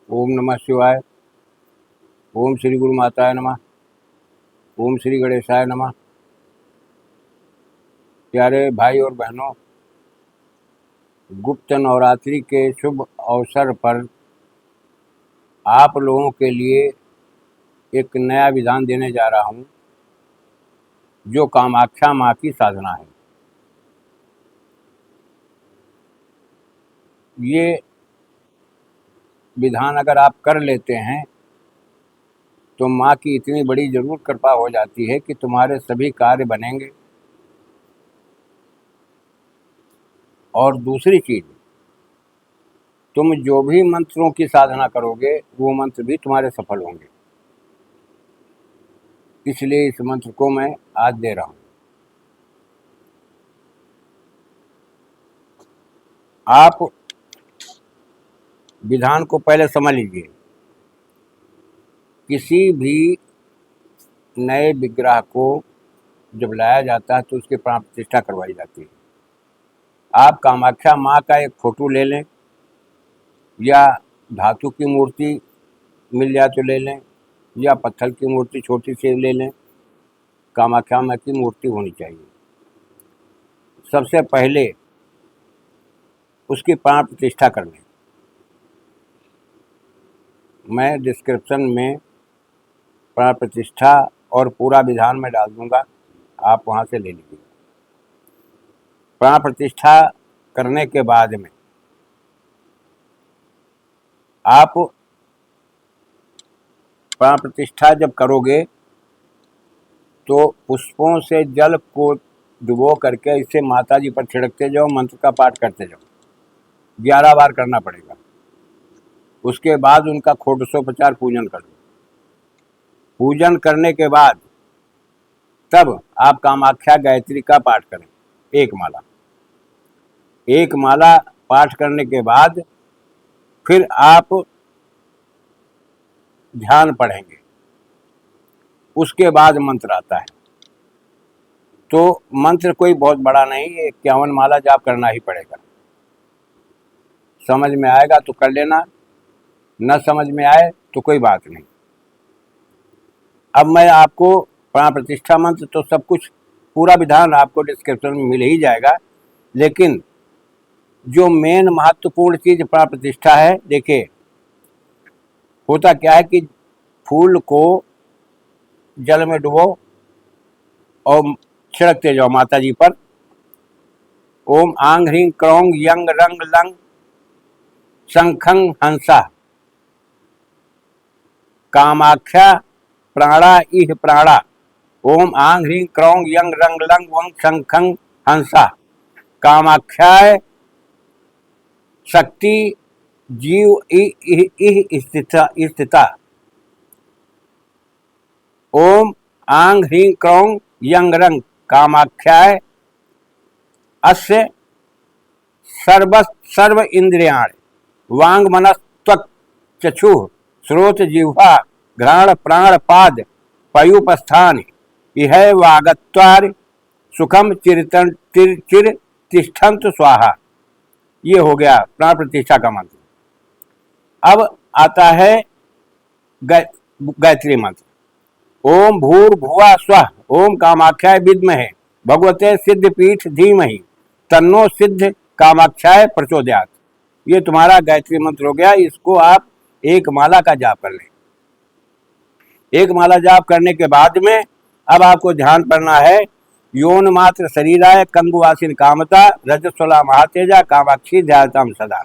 ओम नमः शिवाय। ओम श्री गुरु माताय नमः। ओम श्री गणेशाय नमः। प्यारे भाई और बहनों, गुप्त नवरात्रि के शुभ अवसर पर आप लोगों के लिए एक नया विधान देने जा रहा हूं, जो कामाख्या माँ की साधना है। ये विधान अगर आप कर लेते हैं तो माँ की इतनी बड़ी जरूर कृपा हो जाती है कि तुम्हारे सभी कार्य बनेंगे। और दूसरी चीज, तुम जो भी मंत्रों की साधना करोगे वो मंत्र भी तुम्हारे सफल होंगे। इसलिए इस मंत्र को मैं आज दे रहा हूं। आप विधान को पहले समझ लीजिए। किसी भी नए विग्रह को जब लाया जाता है तो उसकी प्राण प्रतिष्ठा करवाई जाती है। आप कामाख्या माँ का एक फोटो ले लें या धातु की मूर्ति मिल जाए तो ले लें, या पत्थर की मूर्ति छोटी सी ले लें। कामाख्या माँ की मूर्ति होनी चाहिए। सबसे पहले उसकी प्राण प्रतिष्ठा कर लें। मैं डिस्क्रिप्शन में प्राण प्रतिष्ठा और पूरा विधान में डाल दूंगा, आप वहाँ से ले लीजिए। प्राण प्रतिष्ठा करने के बाद में आप प्राण प्रतिष्ठा जब करोगे तो पुष्पों से जल को डुबो करके इसे माता जी पर छिड़कते जाओ, मंत्र का पाठ करते जाओ। 11 बार करना पड़ेगा। उसके बाद उनका षोडशोपचार पूजन कर लो। पूजन करने के बाद तब आप कामाख्या गायत्री का पाठ करें, एक माला। एक माला पाठ करने के बाद फिर आप ध्यान पढ़ेंगे। उसके बाद मंत्र आता है। तो मंत्र कोई बहुत बड़ा नहीं है, 51 माला जाप करना ही पड़ेगा। समझ में आएगा तो कर लेना, न समझ में आए तो कोई बात नहीं। अब मैं आपको प्राण प्रतिष्ठा मंत्र तो सब कुछ पूरा विधान आपको डिस्क्रिप्शन में मिल ही जाएगा, लेकिन जो मेन महत्वपूर्ण चीज प्राण प्रतिष्ठा है, देखिए होता क्या है कि फूल को जल में डुबो और छिड़कते जाओ माता जी पर। ओम आंग ह्रीं क्रौंग यंग रंग लंग शंखं हंसा कामाख्या प्राणा इह प्राणा। ओम आंग ह्रीं क्रौंग यंग रंग लंग वंग शंखं हंसा कामाख्याय शक्ति जीव इह स्थिता। ओम आंग ह्रीं क्रौंग यंग रंग कामाख्याय अस्य सर्व इंद्रियाणि वांग मनस्त्वक् चक्षुः श्रोत जिह्वा घ्राण प्राण पाद पयुपस्थान इह वागत्वार सुखम चिर तिष्ठन्त स्वाहा। ये हो गया प्राण प्रतिष्ठा का मंत्र। अब आता है गायत्री मंत्र। ओम भूर्भुवः स्वः ओम कामाख्याय विद्महे भगवते सिद्ध पीठ धीमहि तन्नो सिद्ध कामाख्याय प्रचोदयात्। ये तुम्हारा गायत्री मंत्र हो गया। इसको आप एक माला का जाप कर लें। एक माला जाप करने के बाद में अब आपको ध्यान करना है। योन मात्र शरीराय कंगुवासिन कामता रजस्वला महातेजा कामाक्षी ध्याताम सदा।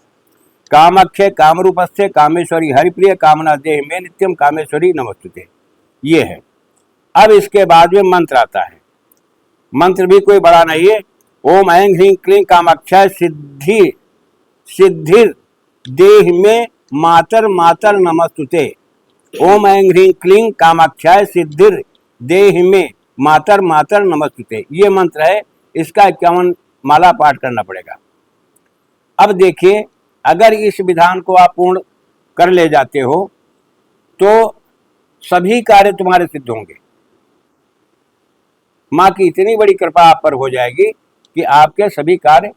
कामाख्ये कामरूपस्थे कामेश्वरी हरिप्रिय कामना देह में नित्यम कामेश्वरी नमस्तुते। ये है। अब इसके बाद में मंत्र आता है। मंत्र भी कोई बड़ा नहीं है। ओम ऐं ह्रीं क्लीं कामाख्याय सिद्धिर देह में मातर मातर नमस्तुते। ओम ऐं ह्रीं क्लीं कामाख्याय सिद्धिर देह में मातर मातर नमस्तुते। ये मंत्र है। इसका 51 माला पाठ करना पड़ेगा। अब देखिए, अगर इस विधान को आप पूर्ण कर ले जाते हो तो सभी कार्य तुम्हारे सिद्ध होंगे। माँ की इतनी बड़ी कृपा आप पर हो जाएगी कि आपके सभी कार्य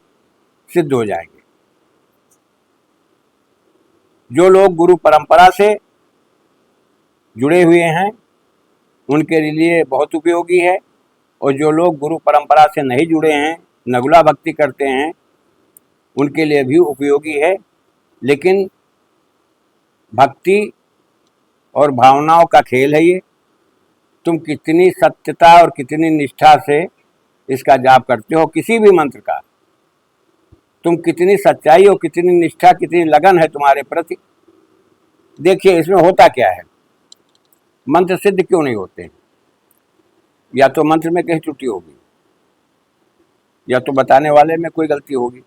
सिद्ध हो जाएंगे। जो लोग गुरु परंपरा से जुड़े हुए हैं उनके लिए बहुत उपयोगी है, और जो लोग गुरु परंपरा से नहीं जुड़े हैं, नगुला भक्ति करते हैं, उनके लिए भी उपयोगी है। लेकिन भक्ति और भावनाओं का खेल है ये। तुम कितनी सत्यता और कितनी निष्ठा से इसका जाप करते हो, किसी भी मंत्र का, तुम कितनी सच्चाई और कितनी निष्ठा, कितनी लगन है तुम्हारे प्रति। देखिए इसमें होता क्या है, मंत्र सिद्ध क्यों नहीं होते? या तो मंत्र में कहीं त्रुटि होगी, या तो बताने वाले में कोई गलती होगी,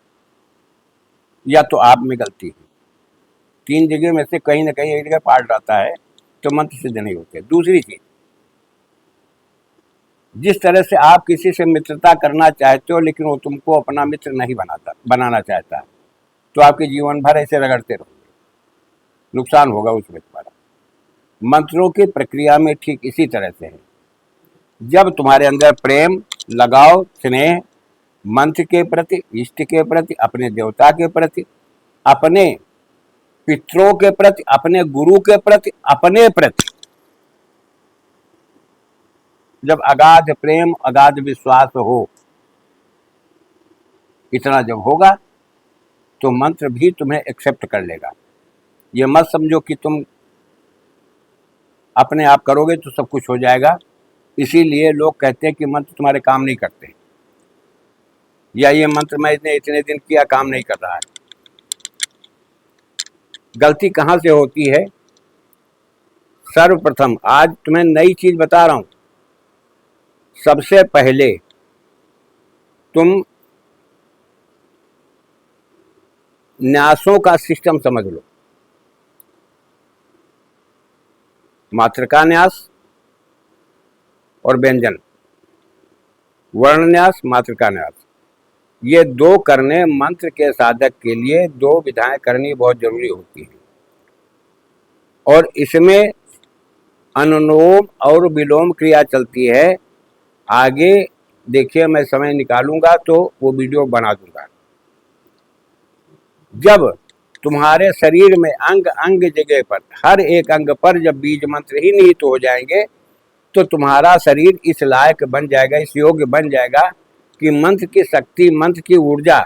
या तो आप में गलती है। तीन जगह में से कहीं ना कहीं एक जगह पार्ट रहता है, तो मंत्र सिद्ध नहीं होते। दूसरी चीज, जिस तरह से आप किसी से मित्रता करना चाहते हो लेकिन वो तुमको अपना मित्र नहीं बनाना चाहता, तो आपके जीवन भर ऐसे रगड़ते रहोगे, नुकसान होगा उसमें तुम्हारा। मंत्रों की प्रक्रिया में ठीक इसी तरह से है। जब तुम्हारे अंदर प्रेम, लगाव, स्नेह मंत्र के प्रति, इष्ट के प्रति, अपने देवता के प्रति, अपने पितरों के प्रति, अपने गुरु के प्रति, अपने प्रति जब अगाध प्रेम, अगाध विश्वास हो, इतना जब होगा तो मंत्र भी तुम्हें एक्सेप्ट कर लेगा। ये मत समझो कि तुम अपने आप करोगे तो सब कुछ हो जाएगा। इसीलिए लोग कहते हैं कि मंत्र तुम्हारे काम नहीं करते, या ये मंत्र मैं इतने दिन किया काम नहीं कर रहा है। गलती कहाँ से होती है? सर्वप्रथम आज तुम्हें नई चीज बता रहा हूं, सबसे पहले तुम न्यासों का सिस्टम समझ लो। मातृका न्यास और व्यंजन, वर्ण न्यास, मातृका न्यास, ये दो करने मंत्र के साधक के लिए दो विधाएं करनी बहुत जरूरी होती है। और इसमें अनुलोम और विलोम क्रिया चलती है। आगे देखिए, मैं समय निकालूंगा तो वो वीडियो बना दूंगा। जब तुम्हारे शरीर में अंग अंग जगह पर, हर एक अंग पर जब बीज मंत्र ही निहित हो जाएंगे, तो तुम्हारा शरीर इस लायक बन जाएगा, इस योग्य बन जाएगा कि मंत्र की शक्ति, मंत्र की ऊर्जा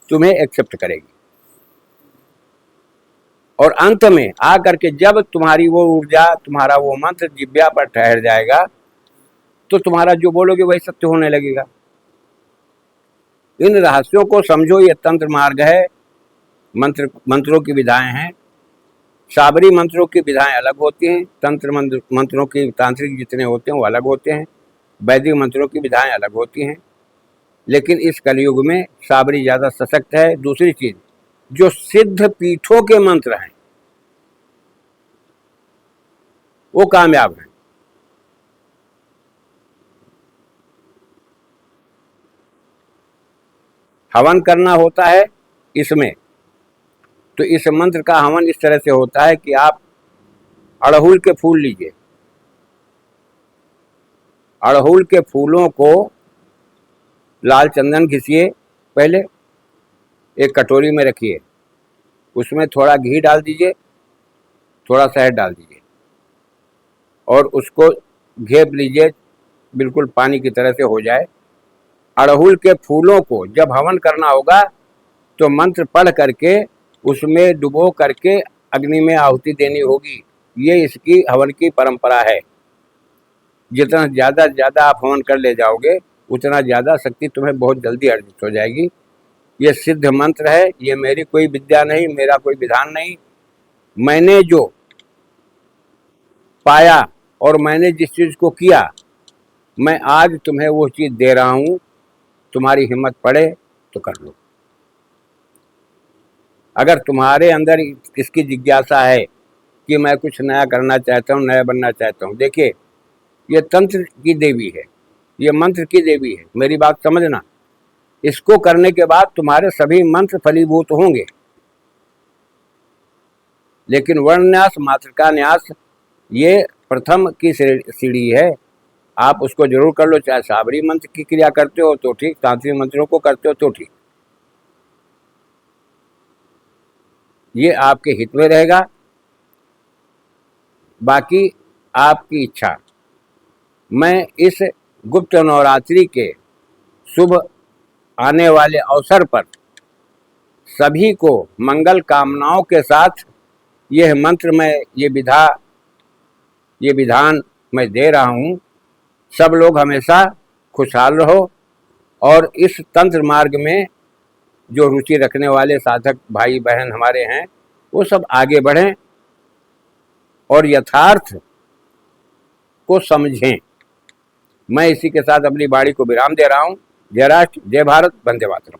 तुम्हें एक्सेप्ट करेगी। और अंत में आकर के जब तुम्हारी वो ऊर्जा, तुम्हारा वो मंत्र जिब्या पर ठहर जाएगा, तो तुम्हारा जो बोलोगे वही सत्य होने लगेगा। इन रहस्यों को समझो। ये तंत्र मार्ग है, मंत्रों की विधाएं हैं। साबरी मंत्रों की विधाएं अलग होती हैं, तंत्र मंत्रों की, तांत्रिक जितने होते हैं वो अलग होते हैं, वैदिक मंत्रों की विधाएं अलग होती हैं। लेकिन इस कलयुग में साबरी ज़्यादा सशक्त है। दूसरी चीज, जो सिद्ध पीठों के मंत्र हैं वो कामयाब हैं। हवन करना होता है इसमें, तो इस मंत्र का हवन इस तरह से होता है कि आप अड़हुल के फूल लीजिए, अड़हुल के फूलों को लाल चंदन घिसिए, पहले एक कटोरी में रखिए, उसमें थोड़ा घी डाल दीजिए, थोड़ा शहद डाल दीजिए, और उसको घेप लीजिए, बिल्कुल पानी की तरह से हो जाए। अड़हुल के फूलों को जब हवन करना होगा तो मंत्र पढ़ करके उसमें डुबो करके अग्नि में आहुति देनी होगी। ये इसकी हवन की परंपरा है। जितना ज़्यादा आप हवन कर ले जाओगे, उतना ज़्यादा शक्ति तुम्हें बहुत जल्दी अर्जित हो जाएगी। ये सिद्ध मंत्र है, ये मेरी कोई विद्या नहीं, मेरा कोई विधान नहीं। मैंने जो पाया और मैंने जिस चीज़ को किया, मैं आज तुम्हें वो चीज़ दे रहा हूँ। तुम्हारी हिम्मत पड़े तो कर लो। अगर तुम्हारे अंदर इसकी जिज्ञासा है कि मैं कुछ नया करना चाहता हूँ, नया बनना चाहता हूँ, देखिए ये तंत्र की देवी है, ये मंत्र की देवी है, मेरी बात समझना। इसको करने के बाद तुम्हारे सभी मंत्र फलीभूत होंगे। लेकिन वर्णन्यास, मातृका न्यास, ये प्रथम की सीढ़ी है। आप उसको जरूर कर लो, चाहे साबरी मंत्र की क्रिया करते हो तो ठीक, तांत्रिक मंत्रों को करते हो तो ठीक। ये आपके हित में रहेगा। बाकी आपकी इच्छा। मैं इस गुप्त नवरात्रि के शुभ आने वाले अवसर पर सभी को मंगल कामनाओं के साथ यह मंत्र मैं ये विधान मैं दे रहा हूँ। सब लोग हमेशा खुशहाल रहो और इस तंत्र मार्ग में जो रुचि रखने वाले साधक भाई बहन हमारे हैं वो सब आगे बढ़ें और यथार्थ को समझें। मैं इसी के साथ अपनी वाणी को विराम दे रहा हूँ। जय राष्ट्र, जय भारत, वंदे मातरम।